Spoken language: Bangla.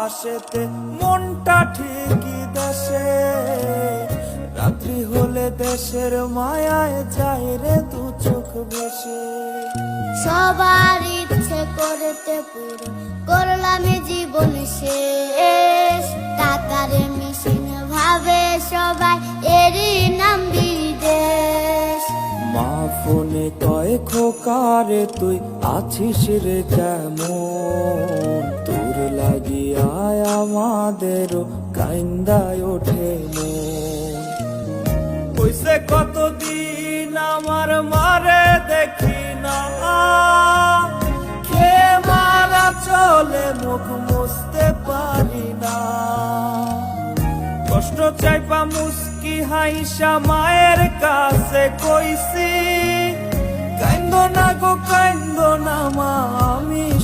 আকাশেতে মনটা ঠিকই দেশে, রাত্রি হলে দেশের মায়ায় যায় রে দু চোখ ভেসে। সবার ইচ্ছে করতে পুরো করলাম জীবন শেষ, টাকার মেশিন ভাবে সবাই এরই নাম বিদেশ। মা ফোনে কয় খোকারে তুই আছিস রে কেমন, তোর লাগিয়া আমাদেরও কাইন্দায় ওঠে মন। কইছে কতদিন আমার মারে দেখি না, খে মারা চলে মুখ মুছতে পারি না। কষ্ট চাইপা মুস্কি হাইসা মায়ের কাছে কইছি, কাইন্দ না গো কাইন্দ না মা, আমি